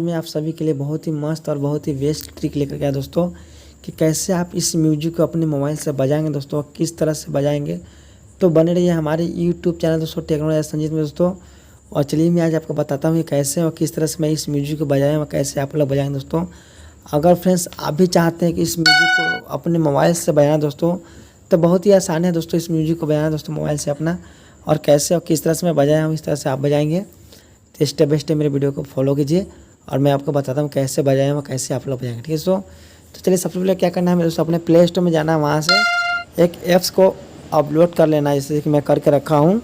मैं आप सभी के लिए बहुत ही मस्त और बहुत ही बेस्ट ट्रिक लेकर गया दोस्तों कि कैसे आप इस म्यूजिक को अपने मोबाइल से बजाएंगे दोस्तों, किस तरह से बजाएंगे। तो बने रहिए हमारे यूट्यूब चैनल दोस्तों टेक्नोलॉजी संजीत में दोस्तों। और चलिए मैं आज आपको बताता हूँ कि कैसे और किस तरह से मैं इस म्यूजिक को बजाएँ और कैसे आप लोग बजाएंगे दोस्तों। अगर फ्रेंड्स आप भी चाहते हैं कि इस म्यूजिक को अपने मोबाइल से बजाना दोस्तों, तो बहुत ही आसान है दोस्तों इस म्यूजिक को बजाना दोस्तों मोबाइल से अपना। और कैसे और किस तरह से मैं बजाया हूँ इस तरह से आप बजाएंगे। तो स्टेप बाय स्टेप मेरे वीडियो को फॉलो कीजिए और मैं आपको बताता हूँ कैसे बजाएं और कैसे आप लोग बजाएंगे, ठीक है दोस्तों। तो चलिए सबसे पहले क्या करना है मेरे दोस्तों, अपने प्ले स्टोर में जाना है, वहाँ से एक ऐप्स को अपलोड कर लेना है, जैसे कि मैं करके रखा हूँ।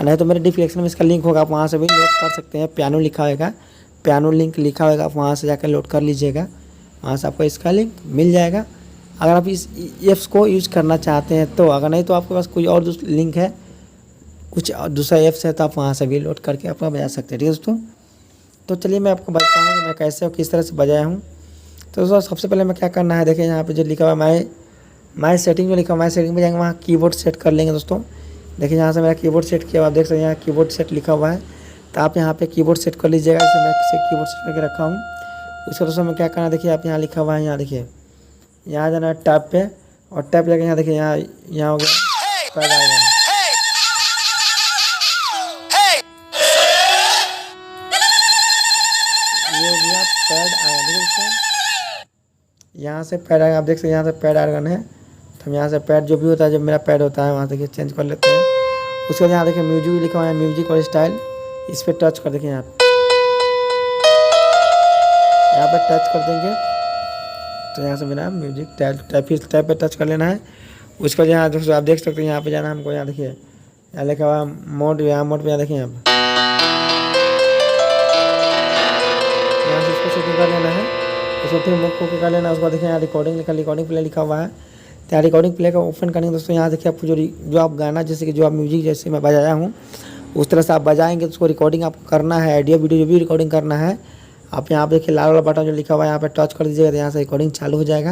नहीं तो मेरे डिस्क्रिप्शन में इसका लिंक होगा, आप वहाँ से भी लोड कर सकते हैं। पियानो लिखा होगा, पियानो लिंक लिखा होगा, आप वहाँ से जाकर लोड कर लीजिएगा, वहाँ से आपको इसका लिंक मिल जाएगा अगर आप इस ऐप्स को यूज़ करना चाहते हैं तो। अगर नहीं तो आपके पास कोई और लिंक है, कुछ दूसरा ऐप्स है, तो आप वहाँ से भी लोड करके अपना बजा सकते हैं, ठीक है दोस्तों। तो चलिए मैं आपको बताता हूँ कि मैं कैसे और किस तरह से बजाया हूँ। तो दोस्तों सबसे पहले मैं क्या करना है, देखिए यहाँ पे जो लिखा हुआ है माई सेटिंग, जो लिखा हुआ है माई सेटिंग में जाएंगे, वहाँ कीबोर्ड सेट कर लेंगे दोस्तों। देखिए यहाँ से मेरा कीबोर्ड सेट किया हुआ, आप देख सकते हैं यहाँ कीबोर्ड सेट लिखा हुआ है, तो आप यहाँ पे कीबोर्ड सेट कर लीजिएगा। जैसे मैं कीबोर्ड सेट करके रखा हूँ। उसके दोस्तों में क्या करना है, देखिए आप यहाँ लिखा हुआ है, यहाँ देखिए यहाँ जाना है टैब पे, और टैब जाके यहाँ देखिए यहाँ हो गया पैड आएगा। ये हो गया पैड आएगा, देखिए दोस्तों यहाँ से पैड आएगा, आप देख सकते हैं यहाँ से पैड आएगा है। तो हम यहाँ से पैड जो भी होता है, जब मेरा पैड होता है वहाँ से चेंज कर लेते हैं। उसके बाद यहाँ देखिए म्यूजिक लिखा हुआ है, म्यूजिक और स्टाइल, इस पर टच कर देंगे। यहाँ पे टच कर देंगे तो यहाँ से मेरा म्यूजिक टैब पे टच कर लेना है। उसके बाद यहाँ दोस्तों आप देख सकते हैं यहाँ पे जाना हमको, यहाँ देखिए यहाँ लिखा हुआ मोड, यहाँ मोड पे यहाँ देखिए यहाँ से इसको सेटिंग कर लेना है। उसको फिर मोड को कर लेना है। उसके बाद देखिए यहाँ रिकॉर्डिंग प्ले लिखा हुआ है, तो यहाँ रिकॉर्डिंग प्ले का ओपन करेंगे दोस्तों। यहाँ देखिए आपको जो आप गाना, जैसे कि जो आप म्यूजिक जैसे मैं बजाया हूँ उस तरह से आप बजाएंगे, तो उसको रिकॉर्डिंग आपको करना है, ऑडियो वीडियो जो भी रिकॉर्डिंग करना है। आप यहाँ पे देखिए लाल वाला बटन जो लिखा हुआ है, यहाँ पे टच कर दीजिएगा, तो यहाँ से रिकॉर्डिंग चालू हो जाएगा।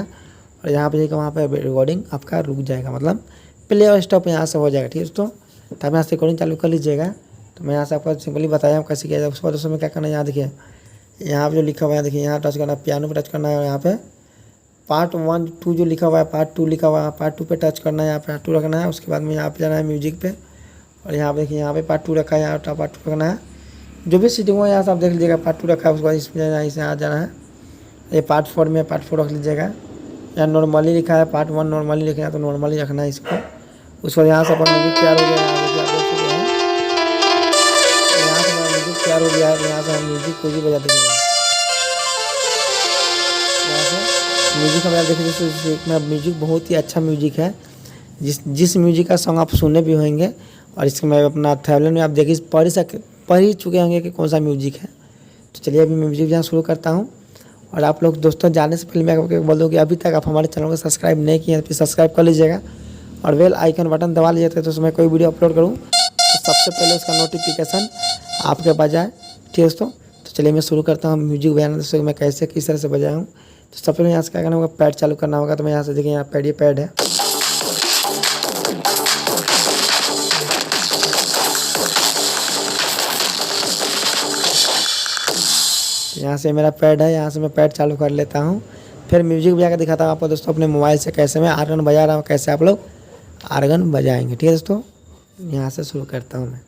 और यहाँ पे देखिए वहाँ पे रिकॉर्डिंग आपका रुक जाएगा, मतलब प्ले और स्टॉप यहाँ से हो जाएगा, ठीक है दोस्तों। तो आप यहाँ से रिकॉर्डिंग चालू कर लीजिएगा। तो मैं यहाँ से आपको सिंपली बताया हूँ कैसे किया जाए। उसके बाद दोस्तों में क्या करना है, यहाँ देखिए यहाँ पे जो लिखा हुआ है, देखिए यहाँ टच करना है, पियानो पे टच करना है। यहाँ पे पार्ट 1 2 जो लिखा हुआ है, पार्ट 2 लिखा हुआ है, पार्ट 2 पे टच करना है, यहाँ पे पार्ट 2 रखना है। उसके बाद में यहाँ पे जाना है म्यूजिक पे, और यहाँ पे देखिए यहाँ पे पार्ट 2 रखा है, यहाँ पार्ट 2 रखना है। जो भी सीटिंग हो यहाँ से आप देख लीजिएगा, पार्ट 2 रखा है। उसके बाद इसमें जाना है, इसे यहाँ जाना है, ये पार्ट 4 में पार्ट 4 रख लीजिएगा। यहाँ नॉर्मली लिखा है, पार्ट 1 नॉर्मली लिखा है, तो नॉर्मली रखना है इसको। उसके बाद यहाँ से अपन म्यूजिक तैयार हो गया है, यहाँ से म्यूजिक तैयार हो गया है। यहाँ से हम म्यूजिक को भी बजा देंगे। यहाँ से म्यूजिक हमारा देखिए दोस्तों, म्यूजिक बहुत ही अच्छा म्यूजिक है। जिस म्यूजिक का सॉन्ग आप सुने भी होंगे, और इसके मैं अपना थैबलेट में आप देखिए पढ़ ही चुके होंगे कि कौन सा म्यूजिक है। तो चलिए अभी मैं म्यूजिक यहाँ शुरू करता हूँ। और आप लोग दोस्तों जाने से पहले मैं आपको बोल दूँ कि अभी तक आप हमारे चैनल को सब्सक्राइब नहीं किए हैं तो सब्सक्राइब कर लीजिएगा, और बेल आइकन बटन दबा लीजिएगा, तो उसमें कोई वीडियो अपलोड करूँ तो सबसे पहले उसका नोटिफिकेशन आपके पास जाए, ठीक है दोस्तों। तो चलिए मैं शुरू करता हूँ म्यूजिक बजाना दोस्तों, मैं कैसे किस तरह से बजाया हूँ। तो सबसे पहले यहाँ से क्या करना होगा, पैड चालू करना होगा। तो मैं यहाँ से देखिए यहाँ पैड, ये पैड है, यहाँ से मेरा पैड है, यहाँ से मैं पैड चालू कर लेता हूँ। फिर म्यूजिक बजा कर दिखाता हूँ आपको दोस्तों अपने मोबाइल से कैसे मैं आर्गन बजा रहा हूँ, कैसे आप लोग आर्गन बजाएंगे, ठीक है दोस्तों। यहाँ से शुरू करता हूँ मैं।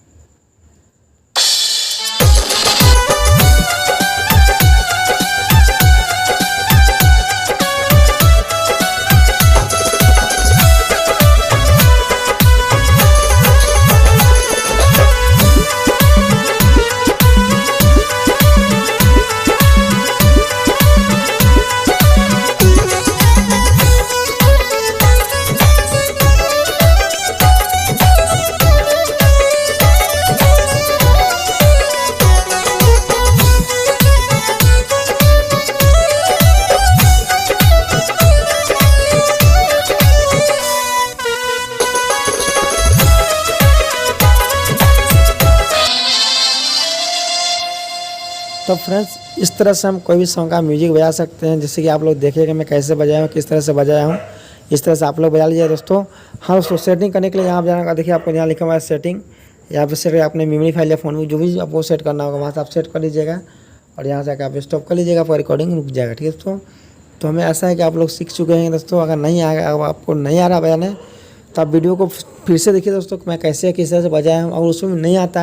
तो फ्रेंड्स इस तरह से हम कोई भी सॉन्ग का म्यूजिक बजा सकते हैं, जैसे कि आप लोग देखेंगे मैं कैसे बजाया हूँ, किस तरह से बजाया हूँ। इस तरह से आप लोग बजा लीजिए दोस्तों। हाँ दोस्तों, सेटिंग करने के लिए यहाँ जाना होगा, देखिए आपको यहाँ लिखा हुआ है सेटिंग। यहाँ पे सेट अपने मेमोरी फाइल या फ़ोन में जो भी आपको सेट करना होगा वहाँ से आप सेट कर लीजिएगा। और यहाँ से आकर आप स्टॉप कर लीजिएगा, आपका रिकॉर्डिंग रुक जाएगा। ठीक है दोस्तों, तो हमें ऐसा है कि आप लोग सीख चुके हैं दोस्तों। अगर नहीं आएगा, अगर आपको नहीं आ रहा बजाने, तो आप वीडियो को फिर से देखिए दोस्तों, मैं कैसे किस तरह से बजाया हूँ। और उसमें नहीं आता है